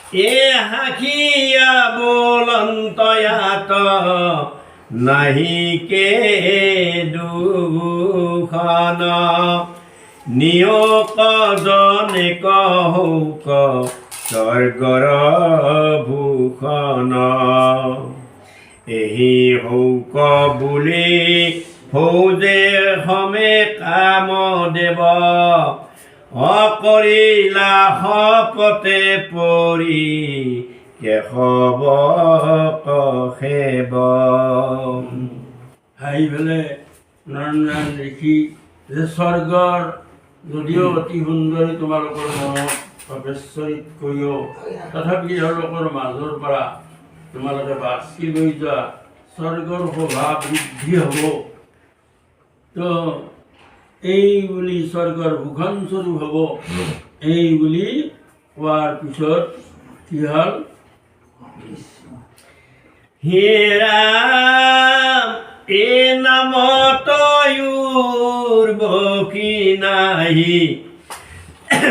এ হাকিয়া বলন্তয়াত নাহিকে দুখন নিয়ক জনে কহৌক স্বৰ্গৰ ভূষণ এহি হৌক বুলি ফৌজে সমে কাম দেৱ অকৰিলা শপতে পৰি কেশৱ কশেৱ হাঁহি পেলাই নৰনাৰায়ণ ঋষি যে স্বৰ্গৰ যদিও অতি সুন্দৰী তোমালোকৰ মনত প্ৰৱেশৰিত কৰিও তথাপি তেওঁলোকৰ মাজৰ পৰা তোমালোকে বাছি লৈ যোৱা স্বৰ্গৰ শোভা বৃদ্ধি হ'ব তো এই বুলি স্বৰ্গৰ ভূষণস্বৰূপ হ'ব এই বুলি কোৱাৰ পিছত কি হ'ল হে ৰাম এ নামত বকি নাহি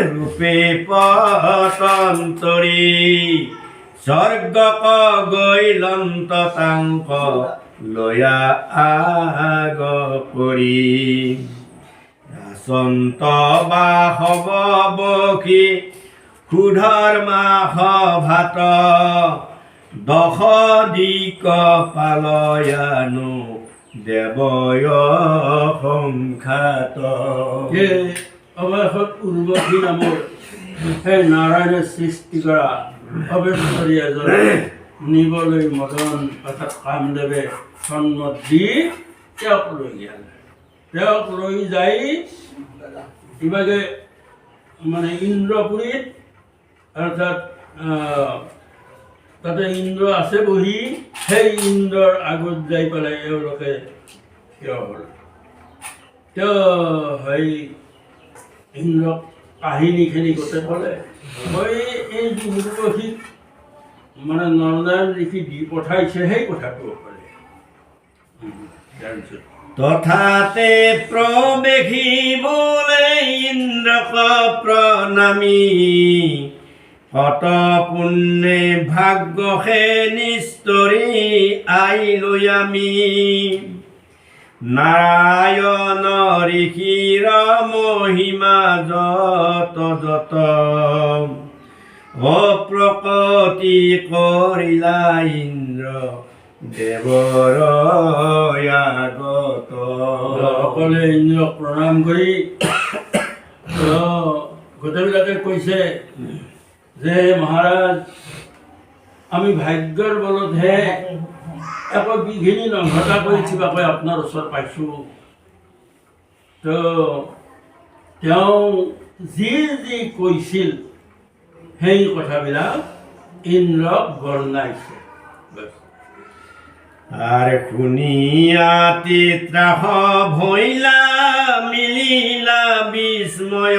ৰূপে পতন্তৰী স্বৰ্গক গৈলন্ত তাংক লয়া আগ কৰি ৰাচন্ত বাসৱ বকি ক্ষুধৰ মাহ ভাত দশ দিক পালয়ানো দেৱয় সংখ্যাত এই অৱশেষত উৰ্বশী নামৰ সেই নাৰায়ণে সৃষ্টি কৰা অৱেশ্বৰী এজনে নিবলৈ মদন অৰ্থাৎ কামদেৱে সন্মত দি তেওঁক লৈ গ'ল তেওঁক লৈ যাই ইভাগে মানে ইন্দ্ৰপুৰীত অৰ্থাৎ তাতে ইন্দ্ৰ আছে বহি সেই ইন্দ্ৰৰ আগত যাই পেলাই এওঁলোকে থিয় হ'ল তেওঁ সেই ইন্দ্ৰক কাহিনীখিনি গোটেই ক'লে মই এই যি উৰ্বশীক মানে নৰনাৰায়ণ ঋষি দি পঠাইছে সেই কথাটো ক'লে তাৰপিছত তথাতে প্ৰবেশিবলৈ ইন্দ্ৰক প্ৰণামী শত পুণ্যে ভাগ্যহে নিস্তৰি আইলৈ আমি নাৰায়ণ ঋষিৰ মহিমা যত যত অপ্ৰকটি কৰিলা ইন্দ্ৰ দেৱৰ আগত সকলে ইন্দ্ৰক প্ৰণাম কৰি গোটেইবিলাকে কৈছে যে মহাৰাজ আমি ভাগ্যৰ বলতহে একো বিঘিনি নঘটাকৈ কিবাকৈ আপোনাৰ ওচৰত পাইছোঁ তো তেওঁ যি যি কৈছিল সেই কথাবিলাক ইন্দ্ৰক বৰ্ণাইছে আৰু শুনিয়াতি ত্ৰাস ভৈলা মিলিলা বিস্ময়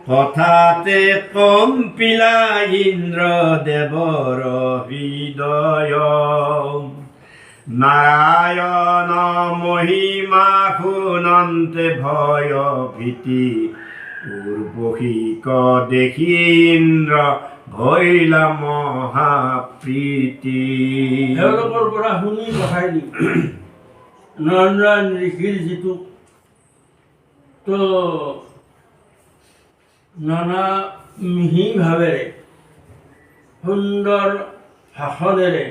কথাতে কম্পিলা ইন্দ্ৰ দেৱৰ হৃদয় নাৰায়ণ মহিমা শুনন্তে ভয় ভীতি উৰ্বশীক দেখি ইন্দ্ৰ ভৈলা মহাপ্ৰীতি তেওঁলোকৰ পৰা শুনি পঠাই দি নৰনাৰায়ণ ঋষিৰ যিটো তো নানা মিহি ভাৱেৰে সুন্দৰ ভাষণেৰে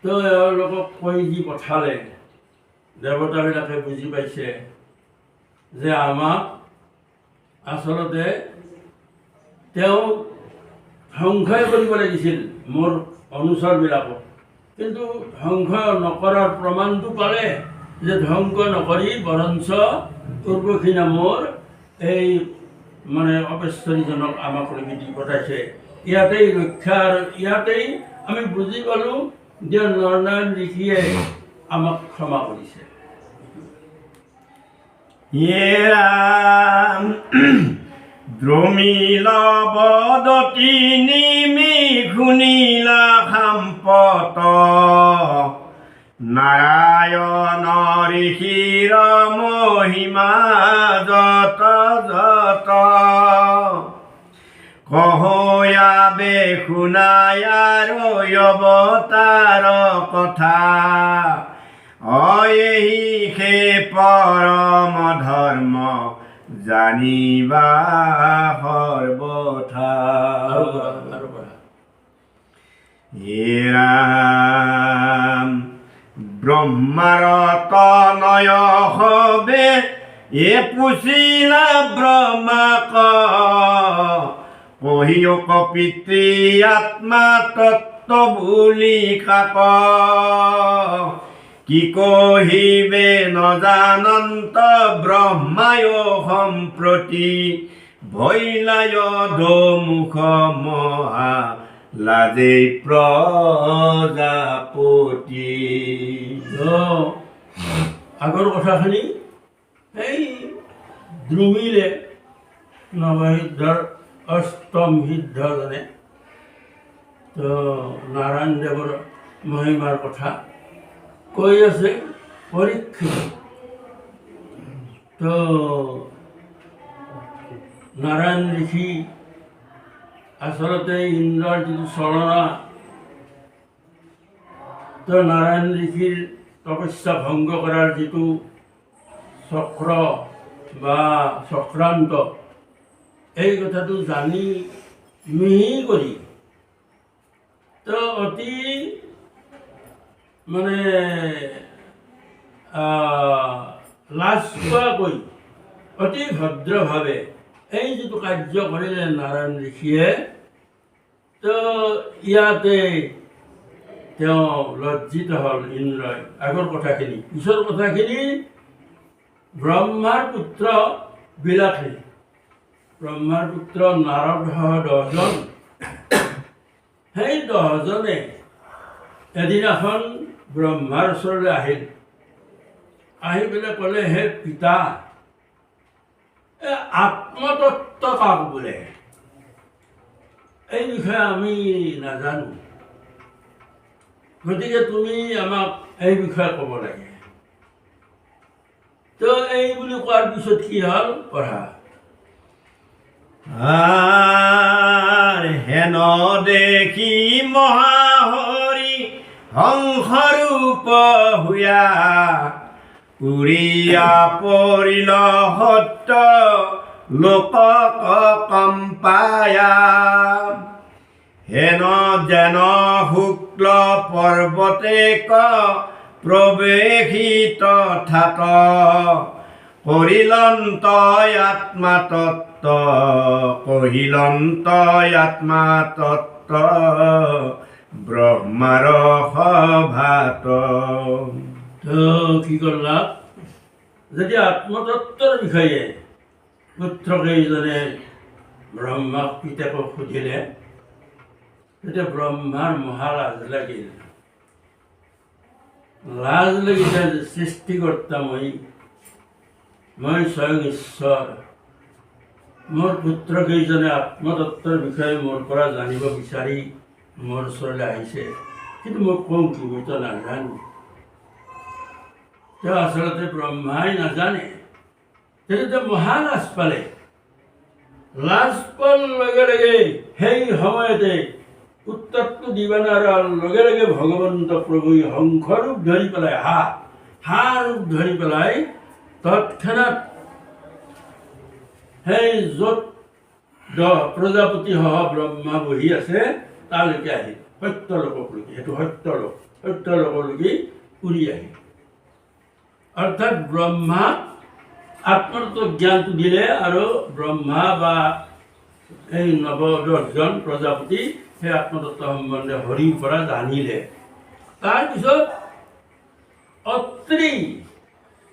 তো এওঁলোকক কৈ দি পঠালে দেৱতাবিলাকে বুজি পাইছে যে আমাক আচলতে তেওঁ ধ্বংসই কৰিব লাগিছিল মোৰ অনুচৰবিলাকক কিন্তু ধ্বংস নকৰাৰ প্ৰমাণটো পালে যে ধ্বংস নকৰি বৰঞ্চ উৰ্বশী নামৰ এই মানে অপেশ্বৰীজনক আমাক লৈ দি পঠাইছে ইয়াতেই ৰক্ষাৰ ইয়াতেই আমি বুজি পালোঁ যে নৰনাৰায়ণ ঋষিয়ে আমাক ক্ষমা কৰিছে ৰাম দ্ৰমিল বদতি নিমি শুনিলা সাম্পত নাৰায়ণ ঋষিৰ মহিমা যত যত কহয়াবে শুনায়াৰ অৱতাৰ কথা অয়েহি সে পৰম ধৰ্ম জানিবা সৰ্বথা হে ৰাম ব্ৰহ্মাৰ তনয় হবে এ পুছিলা ব্ৰহ্মাক কহিয়ক পিতৃ আত্মা তত্ত্ব বুলি কাক কি কহিবে নজানন্ত ব্ৰহ্মায় সম্প্ৰতি ভৈলায় দোমুখ মহা লাজে প্ৰজাপতি। আগৰ কথাখিনি এই দ্ৰুমিলে নৱসিদ্ধৰ অষ্টম সিদ্ধজনে তো নাৰায়ণ দেৱৰ মহিমাৰ কথা কৈ আছে পৰীক্ষিত। তো নাৰায়ণ ঋষি আচলতে ইন্দ্ৰৰ যিটো চলনা, তো নাৰায়ণ ঋষিৰ তপস্যা ভংগ কৰাৰ যিটো চক্ৰ বা চক্ৰান্ত, এই কথাটো জানি মিহি কৰি তো অতি মানে লাজ পোৱাকৈ অতি ভদ্ৰভাৱে এই যিটো কাৰ্য কৰিলে নাৰায়ণ ঋষিয়ে, তো ইয়াতে তেওঁ লজ্জিত হ'ল ইন্দ্ৰই। আগৰ কথাখিনি, পিছৰ কথাখিনি ব্ৰহ্মাৰ পুত্ৰ বিলাসী, ব্ৰহ্মাৰ পুত্ৰ নাৰদ 10জন, সেই 10জনে এদিনাখন ব্ৰহ্মাৰ ওচৰলৈ আহিল। আহি পেলাই ক'লে, হে পিতা, আত্মতত্ত্ব কাক বোলে? এই বিষয়ে আমি নাজানো, গতিকে তুমি আমাক এই বিষয়ে ক'ব লাগে। তো এই বুলি কোৱাৰ পিছত কি হ'ল পঢ়া। হেন দেখি মহাহৰি হংসৰূপ হুয়া উৰিয়া পৰিল সত্য লোকক কম্পায়া হেন যেন শুক্ল পৰ্বতে ক প্ৰৱেশিত থাক কহিলন্ত আত্মা তত্ত্ব কহিলন্ত আত্মা তত্ত্ব ব্ৰহ্মাৰ সভাত। তো কি কৰলা, যদি আত্মতত্ত্বৰ বিষয়ে পুত্ৰকেইজনে ব্ৰহ্মাক পিতাকক সুধিলে, তেতিয়া ব্ৰহ্মাৰ মহালাজ লাগিল। লাজ লাগিছে যে সৃষ্টিকৰ্তা মই স্বয়ং ঈশ্বৰ, মোৰ পুত্ৰকেইজনে আত্মতত্ত্বৰ বিষয়ে মোৰ পৰা জানিব বিচাৰি মোৰ ওচৰলৈ আহিছে, কিন্তু মই কওঁ কি, মইতো নাজানো। তেওঁ আচলতে ব্ৰহ্মাই নাজানে। তেতিয়া মহালাজ পালে। লাজ পোৱাৰ লগে লগে সেই সময়তে উত্তৰটো দিব নোৱাৰাৰ লগে লগে ভগৱন্ত প্ৰভুই হংসৰূপ ধৰি পেলাই হাঁহ ৰূপ ধৰি পেলাই তৎক্ষণাত সেই য'ত প্ৰজাপতিসহ ব্ৰহ্মা বহি আছে তালৈকে আহিল, সত্যলোকলৈকে। সেইটো সত্যলোকলৈকে উৰি আহিল। অৰ্থাৎ ব্ৰহ্মাক আত্মতত্ত্ব জ্ঞানটো দিলে আৰু ব্ৰহ্মা বা এই 10জন প্ৰজাপতি সেই আত্মতত্ত্ব সম্বন্ধে হৰিৰ পৰা জানিলে। তাৰপিছত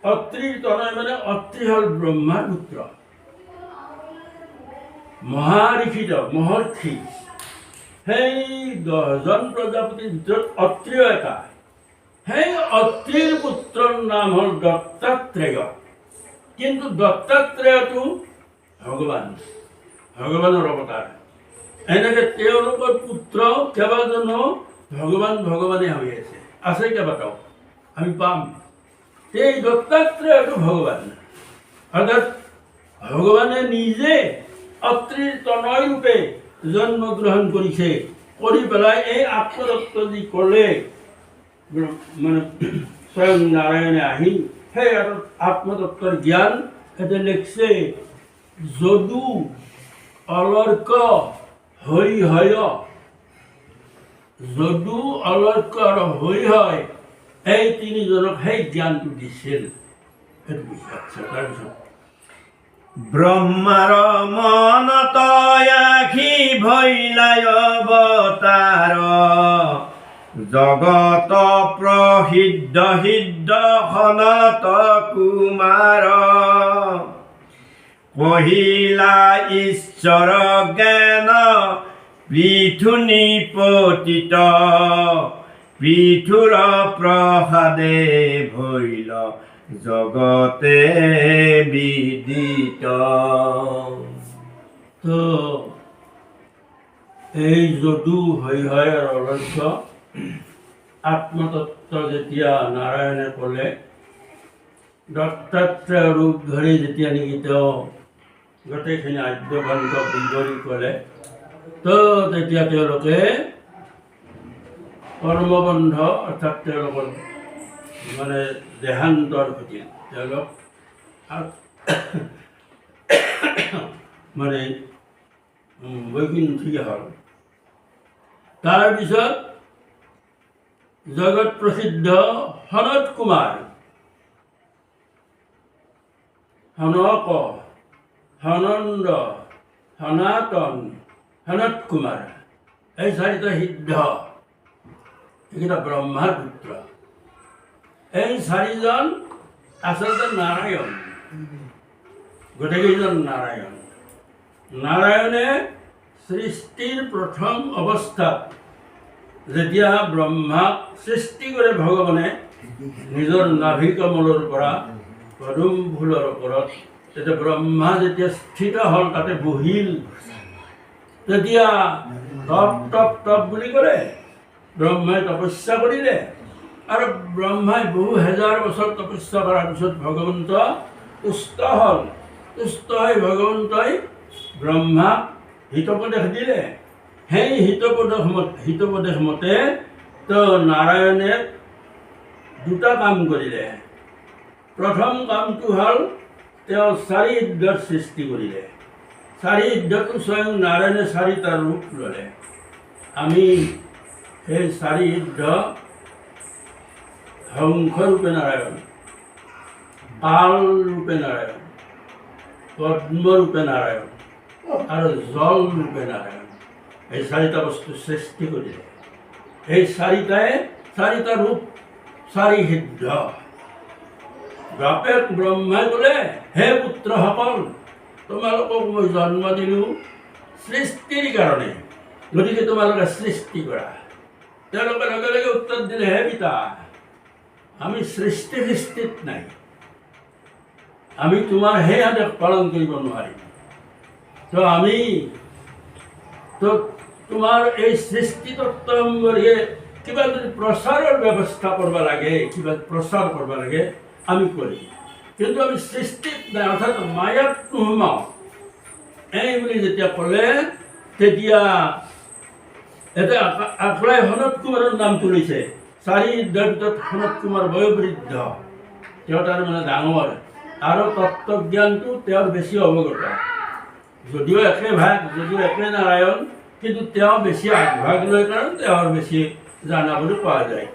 অত্ৰিৰ তনয় মানে অত্ৰি হ'ল ব্ৰহ্মাৰ পুত্ৰ, মহৰ্ষি। সেই 10জন প্ৰজাপতিৰ ভিতৰত অত্ৰিও এটা। সেই অত্ৰিৰ পুত্ৰৰ নাম হ'ল দত্তাত্ৰেয়। কিন্তু দত্তাত্ৰেয়টো ভগৱানৰ অৱতাৰ। এনেকৈ তেওঁলোকৰ পুত্ৰ কেইবাজনো ভগৱানে হৈ আছে কেইবাটাও, আমি পাম। এই দত্তাত্ৰেয়টো ভগৱান, অৰ্থাৎ ভগৱানে নিজে অত্ৰিৰ তনয় ৰূপে জন্মগ্ৰহণ কৰিছে, কৰি পেলাই এই আত্মতত্ত্ব যি ক'লে মানে স্বয়ং নাৰায়ণে আহি সেই আত্মতত্ত্বৰ জ্ঞান এটা লিখছে। যদু অলৰ্ক হৈ হয়, যদু অলৰ্ক আৰু হৈ হয়, এই তিনিজনক সেই জ্ঞানটো দিছিল। সেইটো বুজাইছে। তাৰপিছত ব্ৰহ্মাৰ মনত আখি ভৈলাই অৱতাৰ, জগত প্ৰসিদ্ধ সিদ্ধ সনত কুমাৰ, কহিলা ঈশ্বৰ জ্ঞান পৃথু নিপতিত, পৃথুৰ প্ৰসাদে ভৈল জগতে বিদিত। তো এই যদু হৈ হয় আৰু অলস্য আত্মতত্ত্ব যেতিয়া নাৰায়ণে ক'লে, দত্তাত্ৰেয় ৰূপ ধৰি যেতিয়া নেকি তেওঁ গোটেইখিনি আদ্যকান্ত বিৱৰি ক'লে, তো তেতিয়া তেওঁলোকে কৰ্মবন্ধ অৰ্থাৎ তেওঁলোকৰ মানে দেহান্তৰ ঘটিল। তেওঁলোক মানে বৈকুণ্ঠী হ'ল। তাৰপিছত জগত প্ৰসিদ্ধ সনত কুমাৰ, সনক, সনন্দ, সনাতন, সনত কুমাৰ, এই চাৰিটা সিদ্ধ, এইকেইটা ব্ৰহ্মাৰ পুত্ৰ। এই চাৰিজন আচলতে নাৰায়ণ, গোটেইকেইজন নাৰায়ণ। নাৰায়ণে সৃষ্টিৰ প্ৰথম অৱস্থাত যেতিয়া ব্ৰহ্মাক সৃষ্টি কৰে ভগৱানে নিজৰ নাভি কমলৰ পৰা পদুম ফুলৰ ওপৰত, তেতিয়া ব্ৰহ্মা যেতিয়া স্থিত হ'ল তাতে বহিল, তেতিয়া তপ তপ তপ বুলি ক'লে। ব্ৰহ্মাই তপস্যা কৰিলে আৰু ব্ৰহ্মাই বহু হেজাৰ বছৰ তপস্যা কৰাৰ পিছত ভগৱন্ত তুষ্ট হ'ল। তুষ্ট হৈ ভগৱন্তই ব্ৰহ্মাক হিতোপদেশ দিলে। সেই হিতোপদেশ মতে তো নাৰায়ণে দুটা কাম কৰিলে। প্ৰথম কামটো হ'ল তেওঁ চাৰি সিদ্ধৰ সৃষ্টি কৰিলে। চাৰি সিদ্ধটো স্বয়ং নাৰায়ণে চাৰিটা ৰূপ ল'লে। আমি সেই চাৰি সিদ্ধ হংসৰূপে নাৰায়ণ, কালৰূপে নাৰায়ণ, পদ্মৰূপে নাৰায়ণ আৰু জলৰূপে নাৰায়ণ, এই চাৰিটা বস্তু সৃষ্টি কৰিলে। এই চাৰিটাই চাৰিটা ৰূপ, চাৰি সিদ্ধ। বাপেক ব্ৰহ্মাই ক'লে, হে পুত্ৰসকল, তোমালোকক মই জন্ম দিলোঁ সৃষ্টিৰ কাৰণে, গতিকে তোমালোকে সৃষ্টি কৰা। তেওঁলোকে লগে লগে উত্তৰ দিলে, হে পিতা, আমি সৃষ্টিত নাই, আমি তোমাৰ সেই আদেশ পালন কৰিব নোৱাৰিম। তো আমি তো তোমাৰ এই সৃষ্টি তত্ত্ব সম্পৰ্কে কিবা যদি প্ৰচাৰৰ ব্যৱস্থা কৰিব লাগে, কিবা প্ৰচাৰ কৰিব লাগে, আমি কৰিম। কিন্তু আমি সৃষ্টিত নাই, অৰ্থাৎ মায়াত নোসোমাওঁ। এই বুলি যেতিয়া ক'লে, তেতিয়া এতিয়া আখৰাই সনত কুমাৰৰ নাম তুলিছে। চাৰি সিদ্ধৰ ভিতৰত সনত কুমাৰ বয়োবৃদ্ধ, তেওঁ তাৰমানে ডাঙৰ আৰু তত্ত্বজ্ঞানটো তেওঁৰ বেছি অৱগত। যদিও একে ভাগ, যদিও একে নাৰায়ণ, কিন্তু তেওঁ বেছি আগভাগ লয় কাৰণ তেওঁৰ বেছি জানা বুলি পোৱা যায়।